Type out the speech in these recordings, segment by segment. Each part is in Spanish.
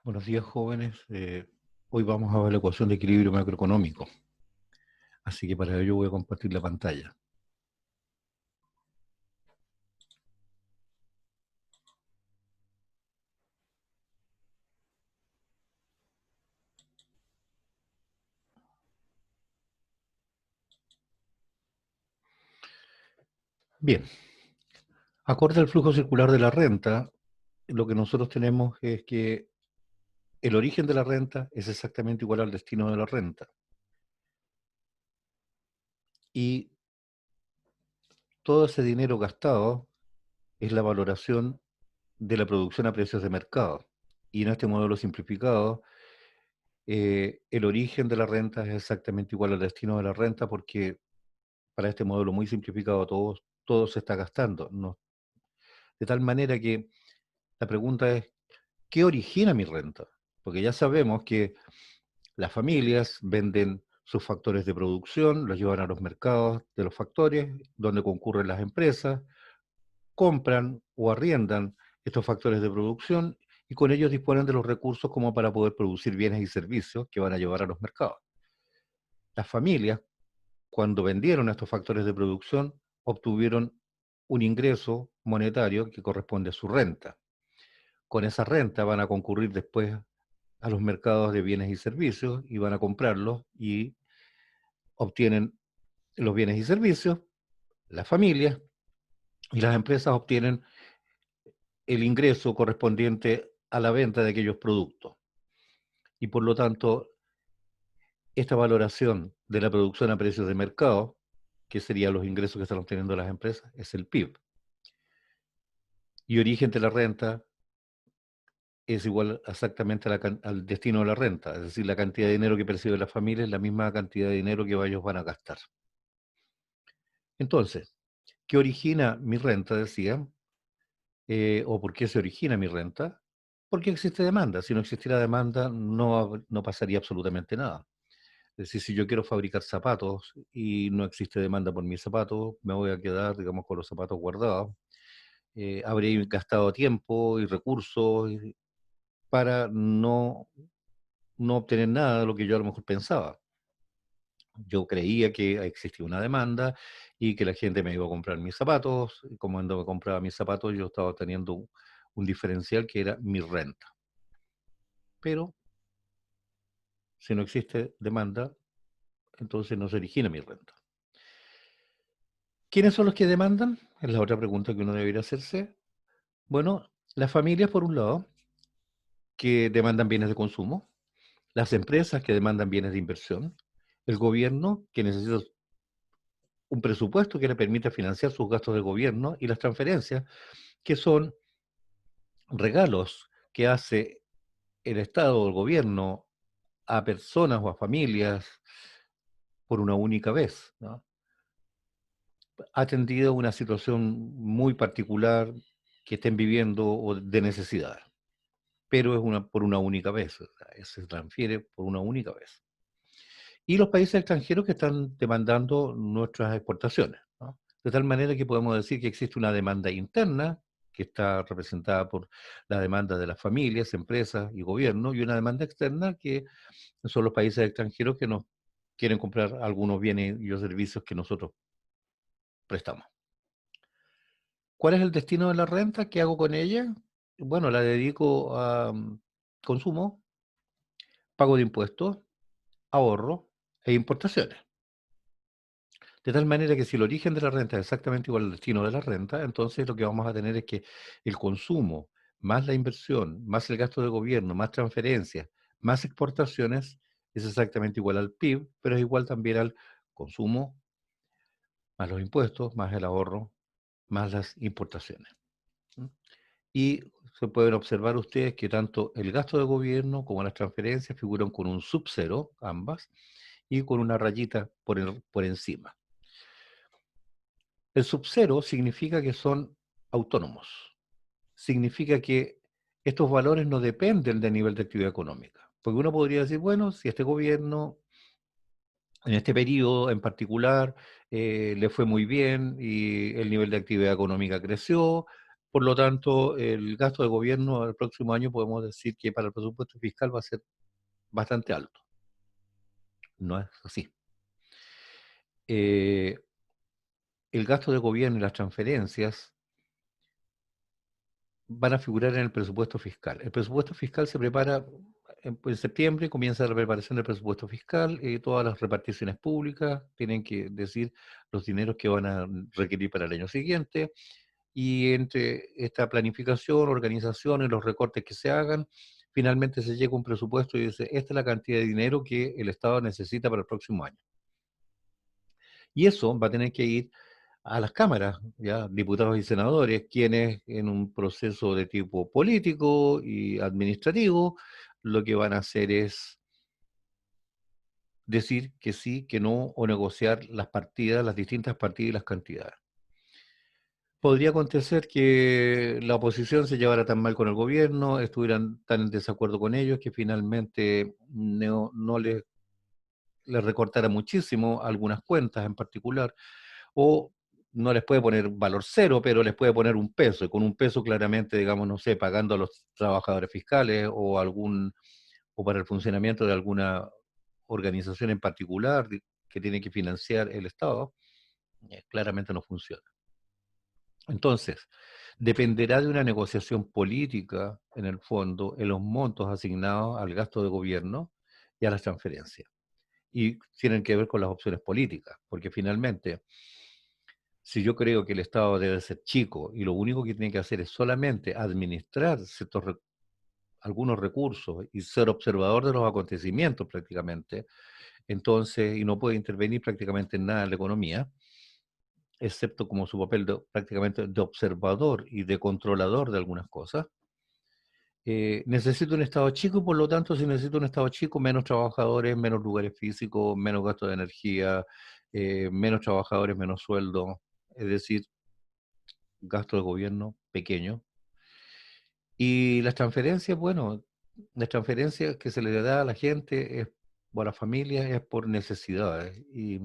Buenos días, jóvenes. Hoy vamos a ver la ecuación de equilibrio macroeconómico. Así que para ello voy a compartir la pantalla. Bien, acorde al flujo circular de la renta, lo que nosotros tenemos es que el origen de la renta es exactamente igual al destino de la renta. Y todo ese dinero gastado es la valoración de la producción a precios de mercado. Y en este modelo simplificado, el origen de la renta es exactamente igual al destino de la renta porque para este modelo muy simplificado todo se está gastando. No, de tal manera que la pregunta es, ¿qué origina mi renta? Porque ya sabemos que las familias venden sus factores de producción, los llevan a los mercados de los factores, donde concurren las empresas, compran o arriendan estos factores de producción y con ellos disponen de los recursos como para poder producir bienes y servicios que van a llevar a los mercados. Las familias, cuando vendieron estos factores de producción, obtuvieron un ingreso monetario que corresponde a su renta. Con esa renta van a concurrir después a los mercados de bienes y servicios y van a comprarlos y obtienen los bienes y servicios, las familias y las empresas obtienen el ingreso correspondiente a la venta de aquellos productos. Y por lo tanto, esta valoración de la producción a precios de mercado, que serían los ingresos que están obteniendo las empresas, es el PIB. Y origen de la renta es igual exactamente al destino de la renta, es decir, la cantidad de dinero que percibe la familia es la misma cantidad de dinero que ellos van a gastar. Entonces, ¿qué origina mi renta? Decía, o por qué se origina mi renta, porque existe demanda. Si no existiera demanda, no pasaría absolutamente nada. Es decir, si yo quiero fabricar zapatos y no existe demanda por mis zapatos, me voy a quedar, digamos, con los zapatos guardados. Habré gastado tiempo y recursos para no obtener nada de lo que yo a lo mejor pensaba. Yo creía que existía una demanda y que la gente me iba a comprar mis zapatos, y como cuando me compraba mis zapatos yo estaba teniendo un diferencial que era mi renta. Pero si no existe demanda, entonces no se origina mi renta. ¿Quiénes son los que demandan? Es la otra pregunta que uno debería hacerse. Bueno, las familias por un lado, que demandan bienes de consumo, las empresas que demandan bienes de inversión, el gobierno que necesita un presupuesto que le permita financiar sus gastos de gobierno y las transferencias, que son regalos que hace el Estado o el gobierno a personas o a familias por una única vez, ¿no? Ha atendido una situación muy particular que estén viviendo o de necesidad, pero es por una única vez, o sea, se transfiere por una única vez. Y los países extranjeros que están demandando nuestras exportaciones, ¿no? De tal manera que podemos decir que existe una demanda interna, que está representada por la demanda de las familias, empresas y gobiernos, y una demanda externa que son los países extranjeros que nos quieren comprar algunos bienes y los servicios que nosotros prestamos. ¿Cuál es el destino de la renta? ¿Qué hago con ella? Bueno, la dedico a consumo, pago de impuestos, ahorro e importaciones. De tal manera que si el origen de la renta es exactamente igual al destino de la renta, entonces lo que vamos a tener es que el consumo, más la inversión, más el gasto de gobierno, más transferencias, más exportaciones, es exactamente igual al PIB, pero es igual también al consumo, más los impuestos, más el ahorro, más las importaciones. ¿Mm? Y se pueden observar ustedes que tanto el gasto de gobierno como las transferencias figuran con un sub-cero, ambas, y con una rayita por encima. El sub-cero significa que son autónomos. Significa que estos valores no dependen del nivel de actividad económica. Porque uno podría decir, bueno, si este gobierno en este periodo en particular le fue muy bien y el nivel de actividad económica creció, Por lo tanto, el gasto de gobierno el próximo año podemos decir que para el presupuesto fiscal va a ser bastante alto. No es así. Eh, el gasto de gobierno y las transferencias van a figurar en el presupuesto fiscal. El presupuesto fiscal se prepara en septiembre, comienza la preparación del presupuesto fiscal, todas las reparticiones públicas tienen que decir los dineros que van a requerir para el año siguiente, y entre esta planificación, organización y los recortes que se hagan, finalmente se llega a un presupuesto y dice, esta es la cantidad de dinero que el Estado necesita para el próximo año. Y eso va a tener que ir a las cámaras, ya diputados y senadores, quienes en un proceso de tipo político y administrativo, lo que van a hacer es decir que sí, que no, o negociar las partidas, las distintas partidas y las cantidades. Podría acontecer que la oposición se llevara tan mal con el gobierno, estuvieran tan en desacuerdo con ellos, que finalmente no les recortara muchísimo algunas cuentas en particular, o no les puede poner valor cero, pero les puede poner un peso, y con un peso claramente, digamos, no sé, pagando a los trabajadores fiscales o para el funcionamiento de alguna organización en particular que tiene que financiar el Estado, claramente no funciona. Entonces, dependerá de una negociación política, en el fondo, en los montos asignados al gasto de gobierno y a las transferencias. Y tienen que ver con las opciones políticas, porque finalmente, si yo creo que el Estado debe ser chico y lo único que tiene que hacer es solamente administrar algunos recursos y ser observador de los acontecimientos prácticamente, entonces, y no puede intervenir prácticamente en nada en la economía, excepto como su papel prácticamente de observador y de controlador de algunas cosas. Necesito un Estado chico y por lo tanto, si necesito un Estado chico, menos trabajadores, menos lugares físicos, menos gasto de energía, menos trabajadores, menos sueldo, es decir, gasto de gobierno pequeño. Y las transferencias, bueno, las transferencias que se le da a la gente o a las familias es por necesidades. Y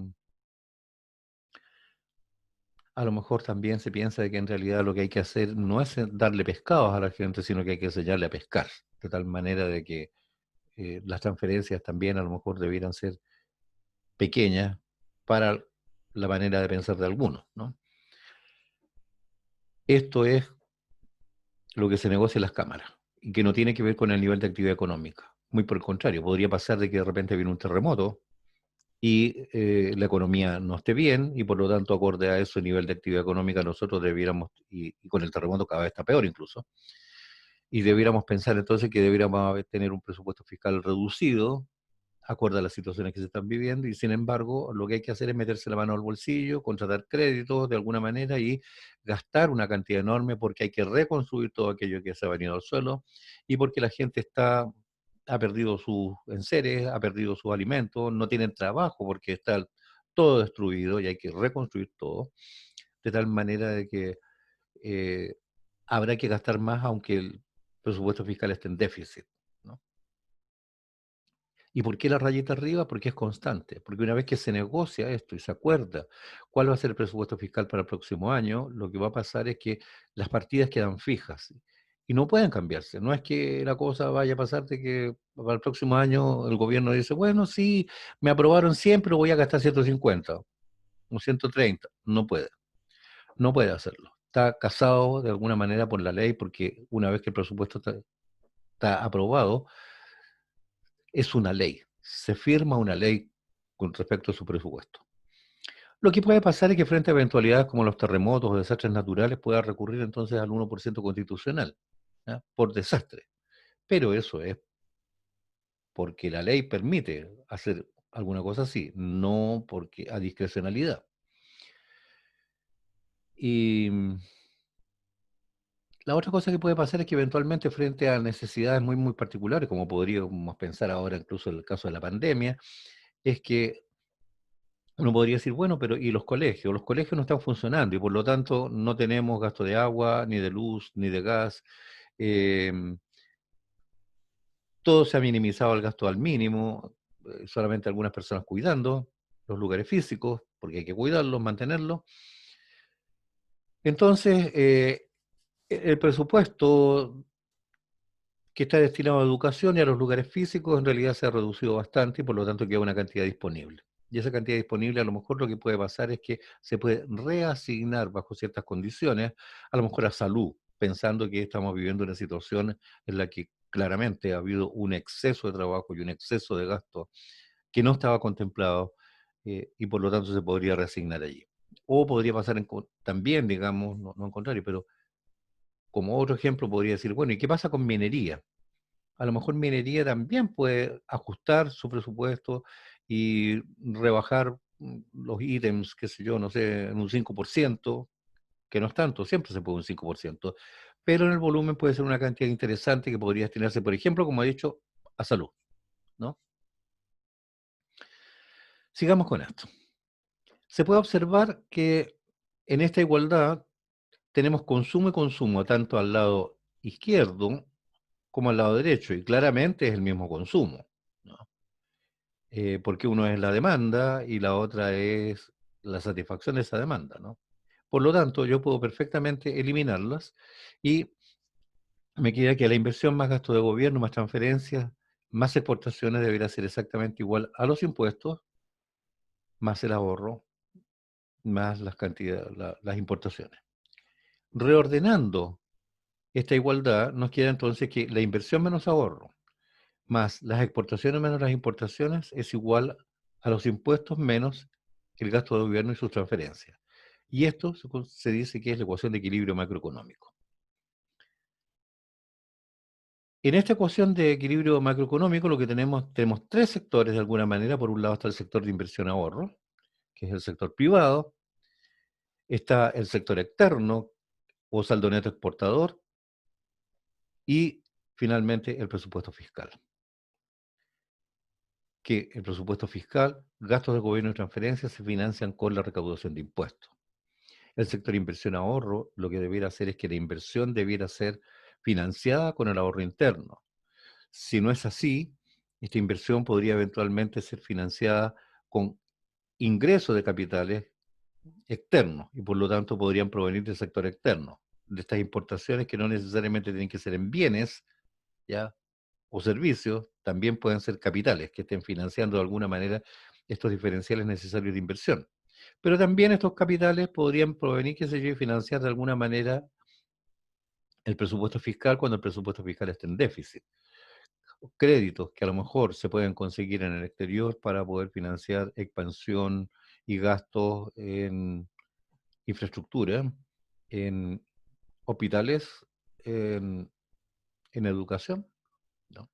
a lo mejor también se piensa de que en realidad lo que hay que hacer no es darle pescados a la gente, sino que hay que enseñarle a pescar, de tal manera de que las transferencias también a lo mejor debieran ser pequeñas para la manera de pensar de algunos, ¿no? Esto es lo que se negocia en las cámaras y que no tiene que ver con el nivel de actividad económica. Muy por el contrario, podría pasar de que de repente viene un terremoto y la economía no esté bien y por lo tanto, acorde a eso, el nivel de actividad económica nosotros debiéramos, y con el terremoto cada vez está peor incluso, y debiéramos pensar entonces que debiéramos tener un presupuesto fiscal reducido acorde a las situaciones que se están viviendo, y sin embargo lo que hay que hacer es meterse la mano al bolsillo, contratar créditos de alguna manera y gastar una cantidad enorme porque hay que reconstruir todo aquello que se ha venido al suelo y porque la gente ha perdido sus enseres, ha perdido sus alimentos, no tienen trabajo porque está todo destruido y hay que reconstruir todo, de tal manera de que eh, habrá que gastar más aunque el presupuesto fiscal esté en déficit, ¿no? ¿Y por qué la rayita arriba? Porque es constante. Porque una vez que se negocia esto y se acuerda cuál va a ser el presupuesto fiscal para el próximo año, lo que va a pasar es que las partidas quedan fijas y no pueden cambiarse. No es que la cosa vaya a pasar de que para el próximo año el gobierno dice, bueno, sí, me aprobaron 100, pero voy a gastar 150 o 130. No puede, no puede hacerlo. Está casado de alguna manera por la ley porque una vez que el presupuesto está aprobado, es una ley, se firma una ley con respecto a su presupuesto. Lo que puede pasar es que frente a eventualidades como los terremotos o desastres naturales pueda recurrir entonces al 1% constitucional, ¿ya? Por desastre. Pero eso es porque la ley permite hacer alguna cosa así, no porque a discrecionalidad. Y la otra cosa que puede pasar es que eventualmente frente a necesidades muy, muy particulares, como podríamos pensar ahora incluso en el caso de la pandemia, es que uno podría decir, bueno, pero ¿y los colegios? Los colegios no están funcionando y por lo tanto no tenemos gasto de agua, ni de luz, ni de gas. eh, Todo se ha minimizado el gasto al mínimo, solamente algunas personas cuidando los lugares físicos, porque hay que cuidarlos, mantenerlos. Entonces, El presupuesto que está destinado a educación y a los lugares físicos en realidad se ha reducido bastante y por lo tanto queda una cantidad disponible. Y esa cantidad disponible a lo mejor lo que puede pasar es que se puede reasignar bajo ciertas condiciones, a lo mejor a salud, pensando que estamos viviendo una situación en la que claramente ha habido un exceso de trabajo y un exceso de gasto que no estaba contemplado y por lo tanto se podría reasignar allí. O podría pasar también, digamos, no en contrario, pero como otro ejemplo podría decir, bueno, ¿y qué pasa con minería? A lo mejor minería también puede ajustar su presupuesto y rebajar los ítems, qué sé yo, no sé, en un 5%, que no es tanto, siempre se puede un 5%, pero en el volumen puede ser una cantidad interesante que podría destinarse, por ejemplo, como he dicho, a salud, ¿no? Sigamos con esto. Se puede observar que en esta igualdad tenemos consumo y consumo, tanto al lado izquierdo como al lado derecho, y claramente es el mismo consumo, ¿no? Porque uno es la demanda y la otra es la satisfacción de esa demanda, ¿no? Por lo tanto, yo puedo perfectamente eliminarlas y me queda que la inversión más gasto de gobierno, más transferencias, más exportaciones debería ser exactamente igual a los impuestos, más el ahorro, más las cantidades, las importaciones. Reordenando esta igualdad, nos queda entonces que la inversión menos ahorro, más las exportaciones menos las importaciones, es igual a los impuestos menos el gasto de gobierno y sus transferencias. Y esto se dice que es la ecuación de equilibrio macroeconómico. En esta ecuación de equilibrio macroeconómico lo que tenemos tres sectores de alguna manera. Por un lado está el sector de inversión ahorro, que es el sector privado, está el sector externo o saldo neto exportador y finalmente el presupuesto fiscal. Que el presupuesto fiscal, gastos de gobierno y transferencias se financian con la recaudación de impuestos. El sector inversión ahorro lo que debiera hacer es que la inversión debiera ser financiada con el ahorro interno. Si no es así, esta inversión podría eventualmente ser financiada con ingresos de capitales externos y por lo tanto podrían provenir del sector externo, de estas importaciones que no necesariamente tienen que ser en bienes, ¿ya? O servicios, también pueden ser capitales que estén financiando de alguna manera estos diferenciales necesarios de inversión. Pero también estos capitales podrían provenir, qué sé yo, y financiar de alguna manera el presupuesto fiscal cuando el presupuesto fiscal esté en déficit. Créditos que a lo mejor se pueden conseguir en el exterior para poder financiar expansión y gastos en infraestructura, en hospitales, en, en educación, ¿no?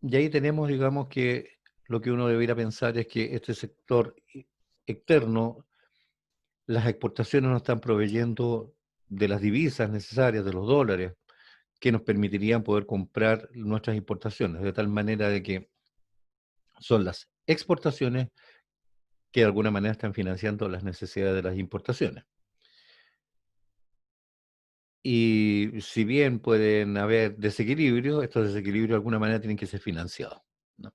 Y ahí tenemos, digamos, que lo que uno debería pensar es que este sector externo, las exportaciones nos están proveyendo de las divisas necesarias, de los dólares, que nos permitirían poder comprar nuestras importaciones, de tal manera de que son las exportaciones que de alguna manera están financiando las necesidades de las importaciones. Y si bien pueden haber desequilibrios, estos desequilibrios de alguna manera tienen que ser financiados, ¿no?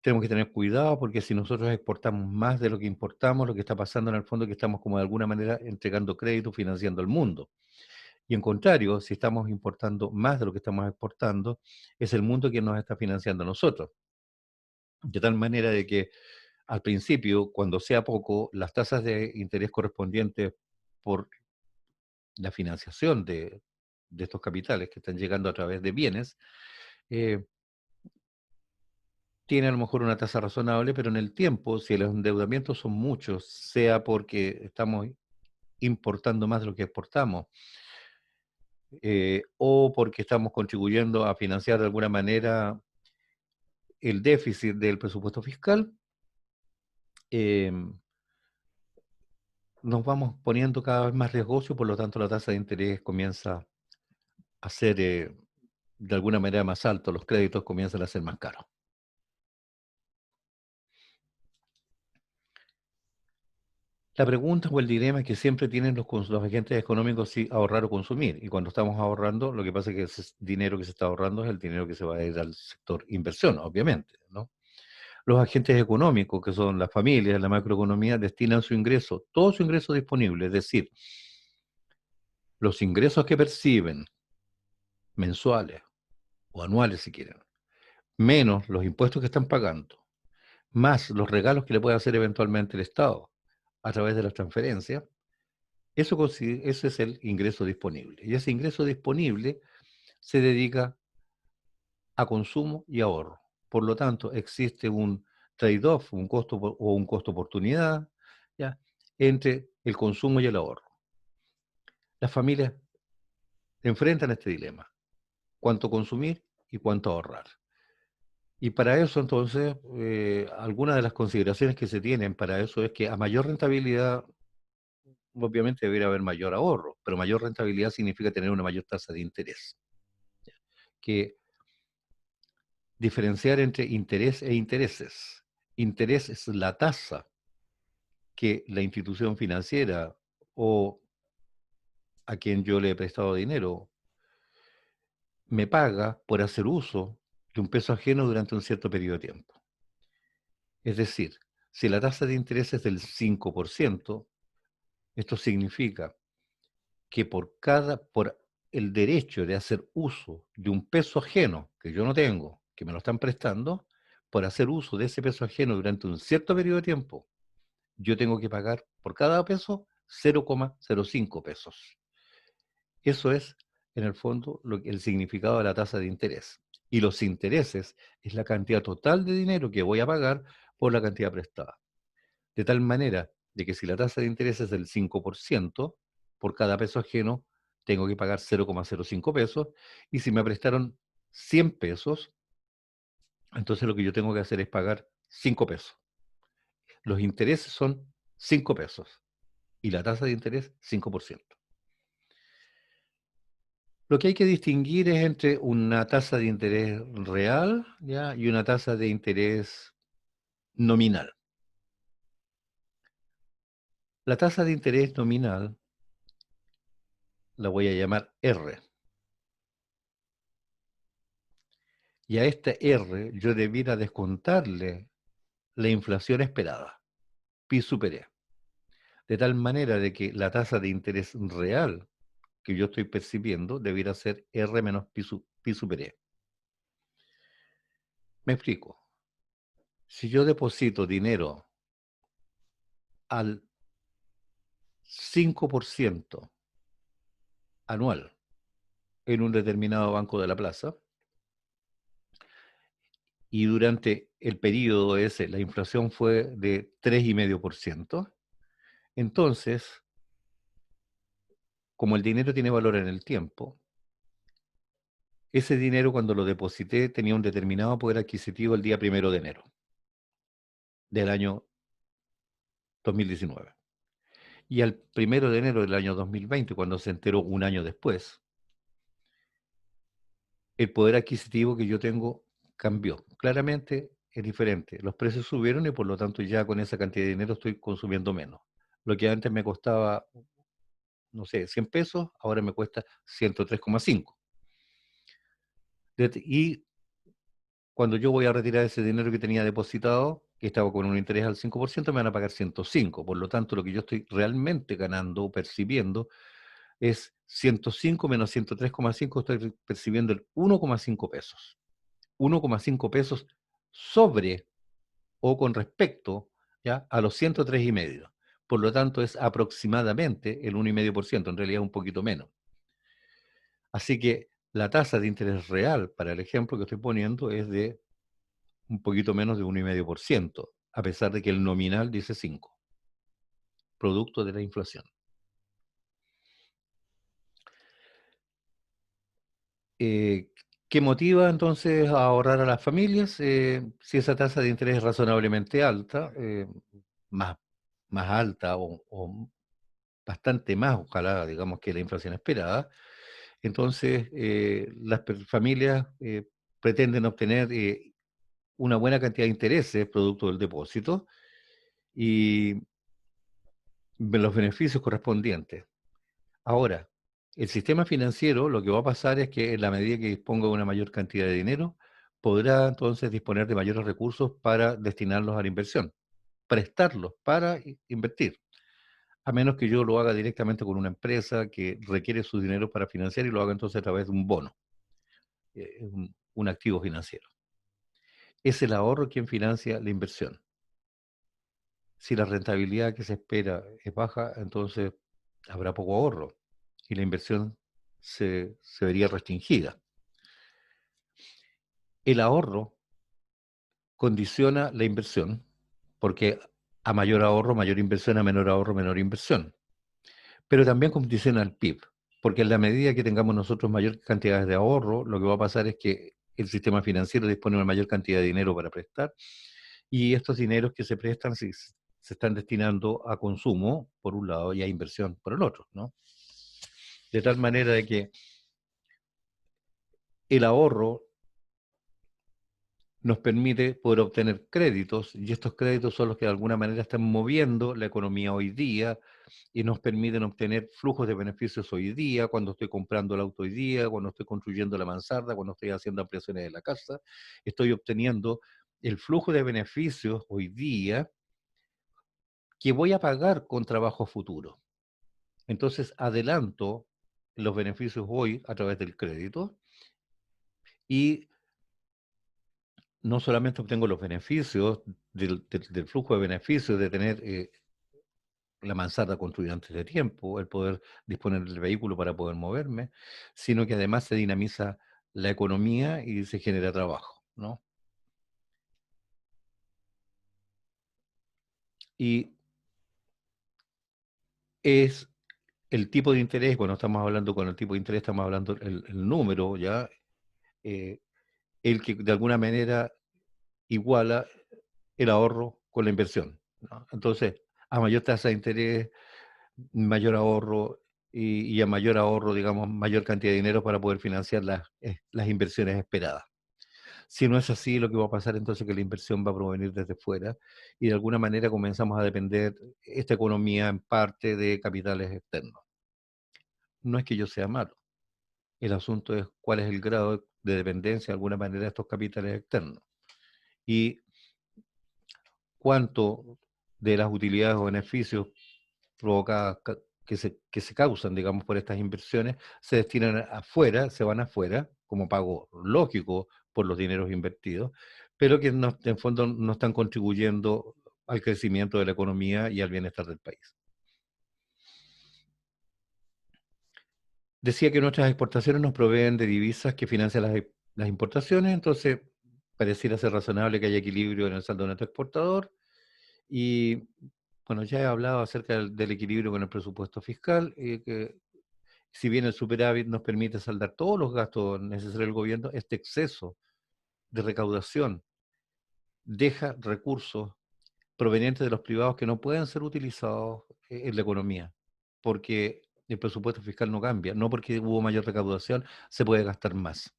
Tenemos que tener cuidado porque si nosotros exportamos más de lo que importamos, lo que está pasando en el fondo es que estamos como de alguna manera entregando crédito, financiando al mundo. Y en contrario, si estamos importando más de lo que estamos exportando, es el mundo quien nos está financiando a nosotros. De tal manera de que al principio, cuando sea poco, las tasas de interés correspondientes por la financiación de estos capitales que están llegando a través de bienes, eh, tiene a lo mejor una tasa razonable, pero en el tiempo, si los endeudamientos son muchos, sea porque estamos importando más de lo que exportamos, o porque estamos contribuyendo a financiar de alguna manera el déficit del presupuesto fiscal, eh, nos vamos poniendo cada vez más riesgosos y por lo tanto la tasa de interés comienza a ser de alguna manera más alto, los créditos comienzan a ser más caros. La pregunta o el dilema que siempre tienen los agentes económicos si ahorrar o consumir. Y cuando estamos ahorrando, lo que pasa es que ese dinero que se está ahorrando es el dinero que se va a ir al sector inversión, obviamente, ¿no? Los agentes económicos, que son las familias, la macroeconomía, destinan su ingreso, todo su ingreso disponible, es decir, los ingresos que perciben mensuales o anuales si quieren, menos los impuestos que están pagando, más los regalos que le puede hacer eventualmente el Estado a través de las transferencias, ese es el ingreso disponible. Y ese ingreso disponible se dedica a consumo y ahorro. Por lo tanto, existe un trade-off, un costo o un costo-oportunidad, ¿ya?, entre el consumo y el ahorro. Las familias enfrentan este dilema: cuánto consumir y cuánto ahorrar. Y para eso, entonces, algunas de las consideraciones que se tienen para eso es que a mayor rentabilidad, obviamente debería haber mayor ahorro, pero mayor rentabilidad significa tener una mayor tasa de interés. Que diferenciar entre interés e intereses. Interés es la tasa que la institución financiera o a quien yo le he prestado dinero me paga por hacer uso de un peso ajeno durante un cierto periodo de tiempo. Es decir, si la tasa de interés es del 5%, esto significa que por el derecho de hacer uso de un peso ajeno que yo no tengo, que me lo están prestando, por hacer uso de ese peso ajeno durante un cierto periodo de tiempo, yo tengo que pagar por cada peso 0,05 pesos. Eso es, en el fondo, el significado de la tasa de interés. Y los intereses es la cantidad total de dinero que voy a pagar por la cantidad prestada. De tal manera de que si la tasa de interés es del 5%, por cada peso ajeno tengo que pagar 0,05 pesos, y si me prestaron 100 pesos, entonces lo que yo tengo que hacer es pagar 5 pesos. Los intereses son 5 pesos y la tasa de interés 5%. Lo que hay que distinguir es entre una tasa de interés real, ¿ya?, y una tasa de interés nominal. La tasa de interés nominal la voy a llamar R. Y a esta R yo debiera descontarle la inflación esperada, pi super E. De tal manera de que la tasa de interés real que yo estoy percibiendo debiera ser R menos pi super E. Me explico. Si yo deposito dinero al 5% anual en un determinado banco de la plaza, y durante el periodo ese la inflación fue de 3,5%, entonces, como el dinero tiene valor en el tiempo, ese dinero cuando lo deposité tenía un determinado poder adquisitivo el día 1 de enero del año 2019. Y al 1 de enero del año 2020, cuando se enteró un año después, el poder adquisitivo que yo tengo cambió. Claramente es diferente. Los precios subieron y por lo tanto ya con esa cantidad de dinero estoy consumiendo menos. Lo que antes me costaba, no sé, 100 pesos, ahora me cuesta 103,5. Y cuando yo voy a retirar ese dinero que tenía depositado, que estaba con un interés al 5%, me van a pagar 105. Por lo tanto, lo que yo estoy realmente ganando o percibiendo es 105 menos 103,5, estoy percibiendo el 1,5 pesos. 1,5 pesos sobre o con respecto, ¿ya?, a los 103,5. Por lo tanto, es aproximadamente el 1,5%, en realidad un poquito menos. Así que la tasa de interés real, para el ejemplo que estoy poniendo, es de un poquito menos de 1,5%, a pesar de que el nominal dice 5, producto de la inflación. Eh, ¿Qué motiva entonces a ahorrar a las familias? Si esa tasa de interés es razonablemente alta, más, más alta o bastante más, ojalá, digamos, que la inflación esperada, entonces las familias pretenden obtener una buena cantidad de intereses producto del depósito y los beneficios correspondientes. Ahora, el sistema financiero lo que va a pasar es que en la medida que disponga de una mayor cantidad de dinero, podrá entonces disponer de mayores recursos para destinarlos a la inversión, prestarlos para invertir, a menos que yo lo haga directamente con una empresa que requiere su dinero para financiar y lo haga entonces a través de un bono, un activo financiero. Es el ahorro quien financia la inversión. Si la rentabilidad que se espera es baja, entonces habrá poco ahorro y la inversión se vería restringida. El ahorro condiciona la inversión, porque a mayor ahorro, mayor inversión, a menor ahorro, menor inversión. Pero también condiciona el PIB, porque en la medida que tengamos nosotros mayor cantidad de ahorro, lo que va a pasar es que el sistema financiero dispone de una mayor cantidad de dinero para prestar, y estos dineros que se prestan se están destinando a consumo, por un lado, y a inversión, por el otro, ¿no? De tal manera de que el ahorro nos permite poder obtener créditos, y estos créditos son los que de alguna manera están moviendo la economía hoy día y nos permiten obtener flujos de beneficios hoy día, cuando estoy comprando el auto hoy día, cuando estoy construyendo la mansarda, cuando estoy haciendo ampliaciones de la casa, estoy obteniendo el flujo de beneficios hoy día que voy a pagar con trabajo futuro. Entonces adelanto los beneficios hoy a través del crédito y no solamente obtengo los beneficios del flujo de beneficios de tener la mansarda construida antes de tiempo, el poder disponer del vehículo para poder moverme, sino que además se dinamiza la economía y se genera trabajo, ¿no? Y es el tipo de interés, cuando estamos hablando con el tipo de interés, estamos hablando el número, ¿ya? Eh, el que de alguna manera iguala el ahorro con la inversión, ¿no? Entonces, a mayor tasa de interés, mayor ahorro y a mayor ahorro, digamos, mayor cantidad de dinero para poder financiar las inversiones esperadas. Si no es así, lo que va a pasar entonces es que la inversión va a provenir desde fuera y de alguna manera comenzamos a depender esta economía en parte de capitales externos. No es que yo sea malo, el asunto es cuál es el grado de dependencia de alguna manera de estos capitales externos y cuánto de las utilidades o beneficios provocadas que se causan, digamos, por estas inversiones, se destinan afuera, se van afuera, como pago lógico por los dineros invertidos, pero que no, en fondo no están contribuyendo al crecimiento de la economía y al bienestar del país. Decía que nuestras exportaciones nos proveen de divisas que financian las importaciones, entonces pareciera ser razonable que haya equilibrio en el saldo neto exportador. Y bueno, ya he hablado acerca del equilibrio con el presupuesto fiscal, que si bien el superávit nos permite saldar todos los gastos necesarios del gobierno, este exceso de recaudación deja recursos provenientes de los privados que no pueden ser utilizados en la economía, porque el presupuesto fiscal no cambia, no porque hubo mayor recaudación se puede gastar más,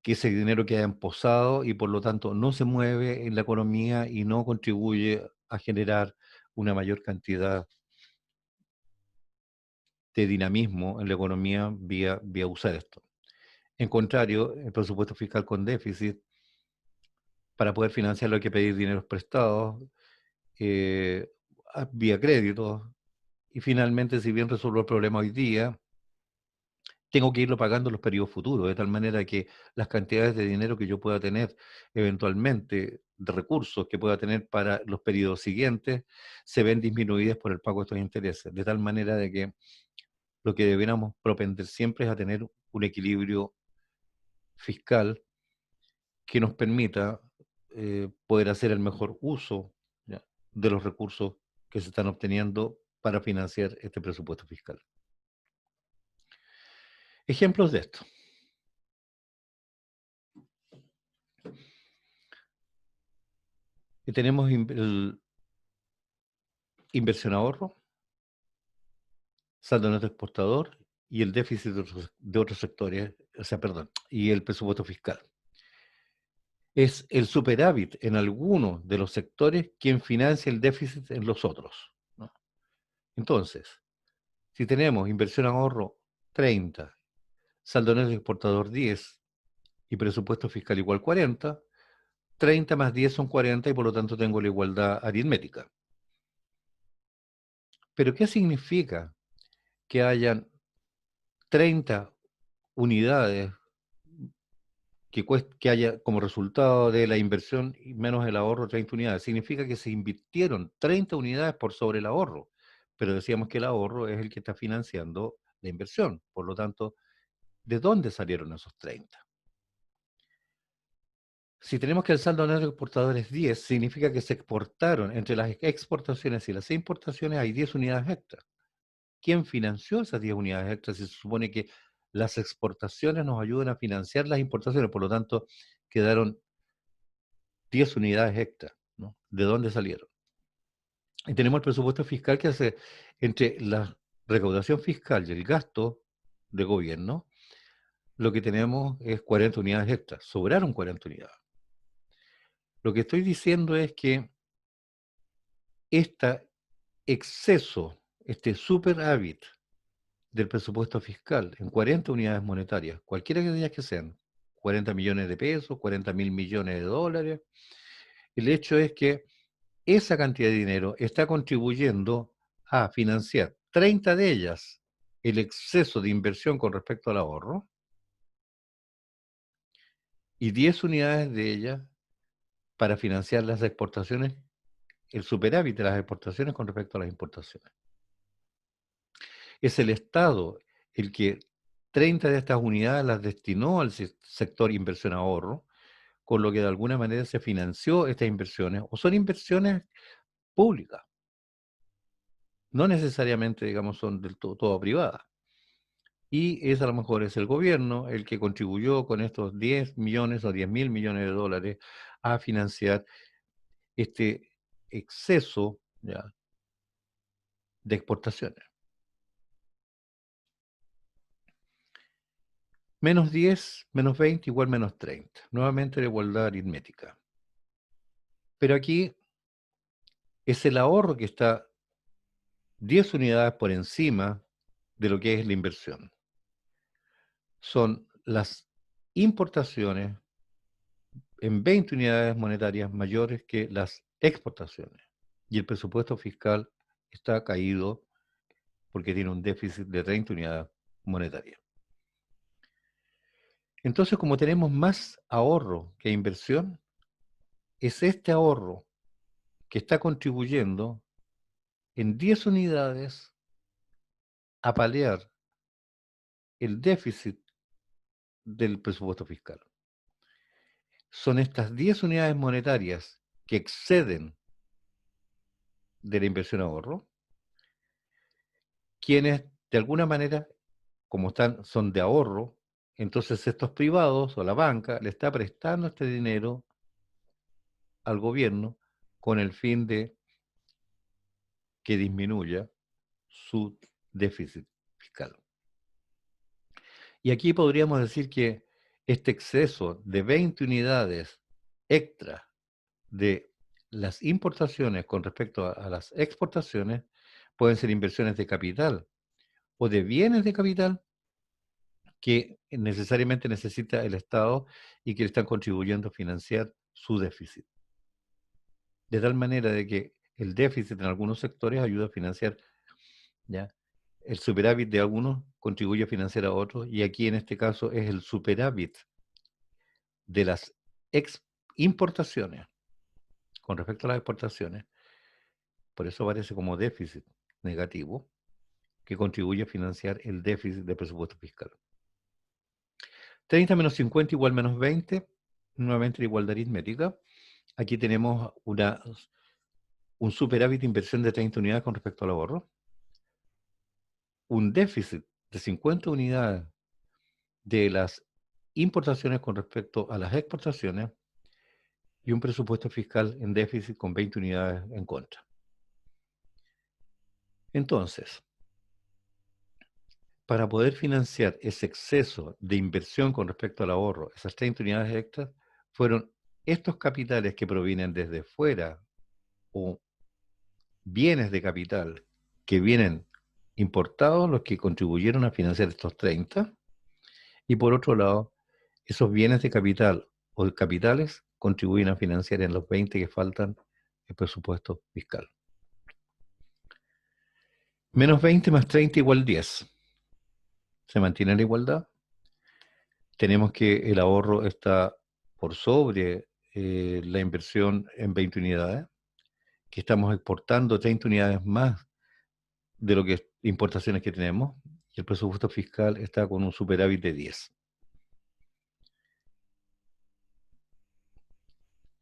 que ese dinero queda emposado y por lo tanto no se mueve en la economía y no contribuye a generar una mayor cantidad de dinamismo en la economía vía usar esto. En contrario, el presupuesto fiscal con déficit, para poder financiarlo hay que pedir dineros prestados, eh, vía crédito, y finalmente, si bien resuelvo el problema hoy día, tengo que irlo pagando en los periodos futuros, de tal manera que las cantidades de dinero que yo pueda tener eventualmente, de recursos que pueda tener para los periodos siguientes, se ven disminuidas por el pago de estos intereses, de tal manera de que lo que deberíamos propender siempre es a tener un equilibrio fiscal que nos permita poder hacer el mejor uso, ¿ya?, de los recursos que se están obteniendo para financiar este presupuesto fiscal. Ejemplos de esto. Tenemos el inversión ahorro, saldo neto exportador y el déficit de otros sectores, o sea, perdón, y el presupuesto fiscal. Es el superávit en algunos de los sectores quien financia el déficit en los otros, ¿no? Entonces, si tenemos inversión ahorro 30, saldo neto exportador 10 y presupuesto fiscal igual 40, 30 más 10 son 40 y por lo tanto tengo la igualdad aritmética. Pero ¿qué significa que hayan 30 unidades que haya como resultado de la inversión y menos el ahorro 30 unidades? Significa que se invirtieron 30 unidades por sobre el ahorro, pero decíamos que el ahorro es el que está financiando la inversión. Por lo tanto, ¿de dónde salieron esos 30? Si tenemos que el saldo neto exportador es 10, significa que se exportaron entre las exportaciones y las importaciones hay 10 unidades extras. ¿Quién financió esas 10 unidades extras? Si se supone que las exportaciones nos ayudan a financiar las importaciones, por lo tanto, quedaron 10 unidades extras, ¿no? ¿De dónde salieron? Y tenemos el presupuesto fiscal que hace entre la recaudación fiscal y el gasto de gobierno, lo que tenemos es 40 unidades extras, sobraron 40 unidades. Lo que estoy diciendo es que este exceso, este superávit del presupuesto fiscal en 40 unidades monetarias, cualquiera de ellas que sean, 40 millones de pesos, 40.000 millones de dólares, el hecho es que esa cantidad de dinero está contribuyendo a financiar 30 de ellas el exceso de inversión con respecto al ahorro y 10 unidades de ellas para financiar las exportaciones, el superávit de las exportaciones con respecto a las importaciones. Es el Estado el que 30 de estas unidades las destinó al sector inversión ahorro, con lo que de alguna manera se financió estas inversiones, o son inversiones públicas, no necesariamente, digamos, son del todo privadas. Y a lo mejor es el gobierno el que contribuyó con estos 10 millones o 10.000 millones de dólares a financiar este exceso, ¿ya?, de exportaciones. Menos 10, menos 20 igual menos 30. Nuevamente la igualdad aritmética. Pero aquí es el ahorro que está 10 unidades por encima de lo que es la inversión. Son las importaciones en 20 unidades monetarias mayores que las exportaciones. Y el presupuesto fiscal está caído porque tiene un déficit de 30 unidades monetarias. Entonces, como tenemos más ahorro que inversión, es este ahorro que está contribuyendo en 10 unidades a paliar el déficit del presupuesto fiscal. Son estas 10 unidades monetarias que exceden de la inversión ahorro, quienes de alguna manera, como son de ahorro, entonces estos privados o la banca le está prestando este dinero al gobierno con el fin de que disminuya su déficit fiscal. Y aquí podríamos decir que este exceso de 20 unidades extra de las importaciones con respecto a las exportaciones pueden ser inversiones de capital o de bienes de capital que necesariamente necesita el Estado y que le están contribuyendo a financiar su déficit. De tal manera de que el déficit en algunos sectores ayuda a financiar, ¿ya?, el superávit de algunos contribuye a financiar a otros, y aquí en este caso es el superávit de las importaciones con respecto a las exportaciones, por eso aparece como déficit negativo, que contribuye a financiar el déficit del presupuesto fiscal. 30 menos 50 igual menos 20, nuevamente la igualdad aritmética. Aquí tenemos un superávit de inversión de 30 unidades con respecto al ahorro, un déficit de 50 unidades de las importaciones con respecto a las exportaciones y un presupuesto fiscal en déficit con 20 unidades en contra. Entonces, para poder financiar ese exceso de inversión con respecto al ahorro, esas 30 unidades extras, fueron estos capitales que provienen desde fuera o bienes de capital que vienen importados los que contribuyeron a financiar estos 30, y por otro lado, Esos bienes de capital o de capitales contribuyen a financiar en los 20 que faltan el presupuesto fiscal. Menos 20 más 30 igual 10. Se mantiene la igualdad. Tenemos que el ahorro está por sobre la inversión en 20 unidades, que estamos exportando 30 unidades más de lo que importaciones que tenemos, y el presupuesto fiscal está con un superávit de 10.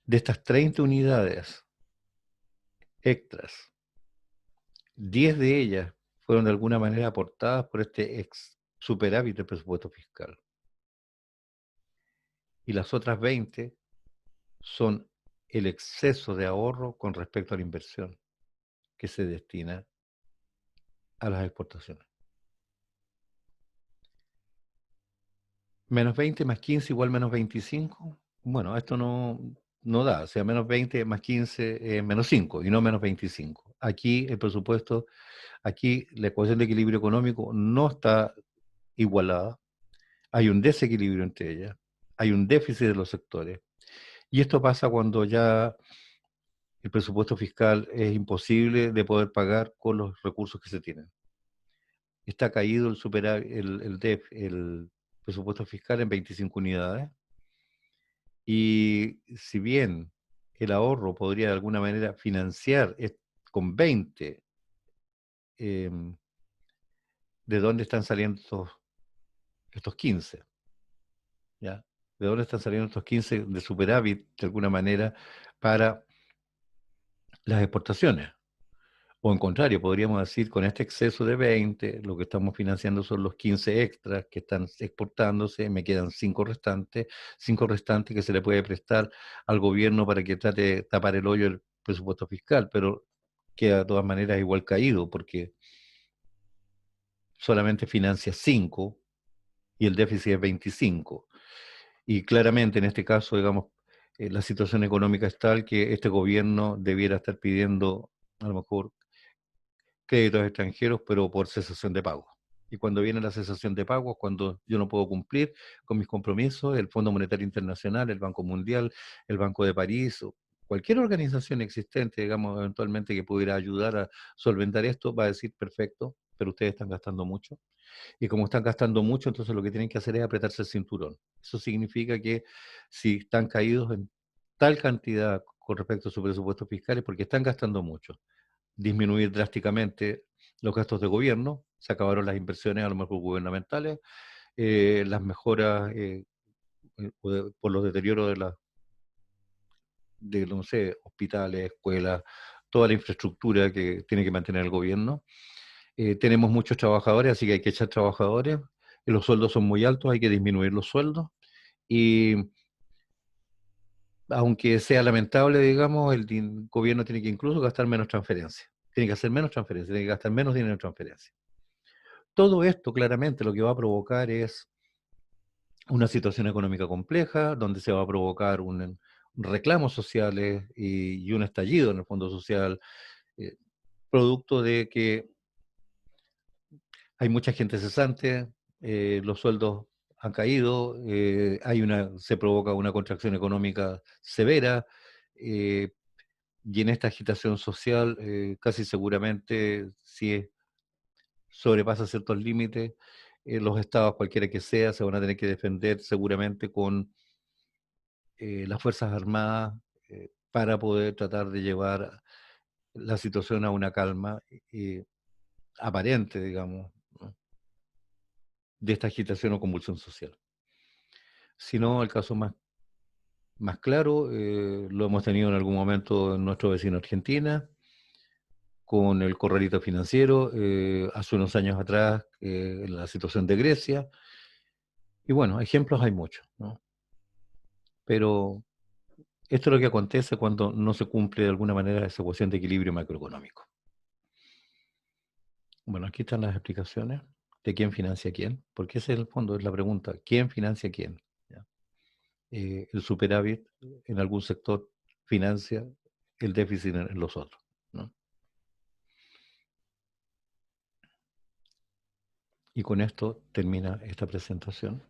De estas 30 unidades extras, 10 de ellas fueron de alguna manera aportadas por este superávit del presupuesto fiscal. Y las otras 20 son el exceso de ahorro con respecto a la inversión que se destina a las exportaciones. Menos 20 más 15 igual menos 25. Bueno, esto no da. O sea, menos 20 más 15 es menos 5 y no menos 25. Aquí el presupuesto, aquí la ecuación de equilibrio económico no está igualada. Hay un desequilibrio entre ellas. Hay un déficit de los sectores. Y esto pasa cuando ya el presupuesto fiscal es imposible de poder pagar con los recursos que se tienen. Está caído el presupuesto fiscal en 25 unidades. Y si bien el ahorro podría de alguna manera financiar con 20, ¿de dónde están saliendo estos 15? ¿Ya? ¿De dónde están saliendo estos 15 de superávit de alguna manera para las exportaciones? O en contrario, podríamos decir, con este exceso de 20, lo que estamos financiando son los 15 extras que están exportándose, me quedan 5 restantes que se le puede prestar al gobierno para que trate de tapar el hoyo del presupuesto fiscal, pero queda de todas maneras igual caído, porque solamente financia 5 y el déficit es 25. Y claramente en este caso, digamos, la situación económica es tal que este gobierno debiera estar pidiendo a lo mejor créditos extranjeros, pero por cesación de pago. Y cuando viene la cesación de pagos, cuando yo no puedo cumplir con mis compromisos, el Fondo Monetario Internacional, el Banco Mundial, el Banco de París, o cualquier organización existente, digamos, eventualmente que pudiera ayudar a solventar esto, va a decir, perfecto, pero ustedes están gastando mucho. Y como están gastando mucho, entonces lo que tienen que hacer es apretarse el cinturón. Eso significa que si están caídos en tal cantidad con respecto a sus presupuestos fiscales, porque están gastando mucho, disminuir drásticamente los gastos de gobierno, se acabaron las inversiones a lo mejor gubernamentales, las mejoras por los deterioros de, no sé, hospitales, escuelas, toda la infraestructura que tiene que mantener el gobierno. Tenemos muchos trabajadores, así que hay que echar trabajadores. Los sueldos son muy altos, hay que disminuir los sueldos. Y aunque sea lamentable, digamos, el gobierno tiene que incluso gastar menos transferencias. Tiene que hacer menos transferencias, tiene que gastar menos dinero en transferencias. Todo esto claramente lo que va a provocar es una situación económica compleja, donde se va a provocar un reclamos sociales y un estallido en el fondo social, eh, producto de que hay mucha gente cesante, los sueldos han caído, se provoca una contracción económica severa, eh, y en esta agitación social casi seguramente si sobrepasa ciertos límites, los estados, cualquiera que sea, se van a tener que defender seguramente con las Fuerzas Armadas para poder tratar de llevar la situación a una calma aparente, digamos, ¿no?, de esta agitación o convulsión social. Si no, el caso más claro lo hemos tenido en algún momento en nuestro vecino Argentina, con el corralito financiero, hace unos años atrás, en la situación de Grecia. Y bueno, ejemplos hay muchos, ¿no? Pero esto es lo que acontece cuando no se cumple de alguna manera esa ecuación de equilibrio macroeconómico. Bueno, aquí están las explicaciones de quién financia a quién, porque ese en el fondo es la pregunta, ¿quién financia a quién? ¿Ya? El superávit en algún sector financia el déficit en los otros, ¿no? Y con esto termina esta presentación.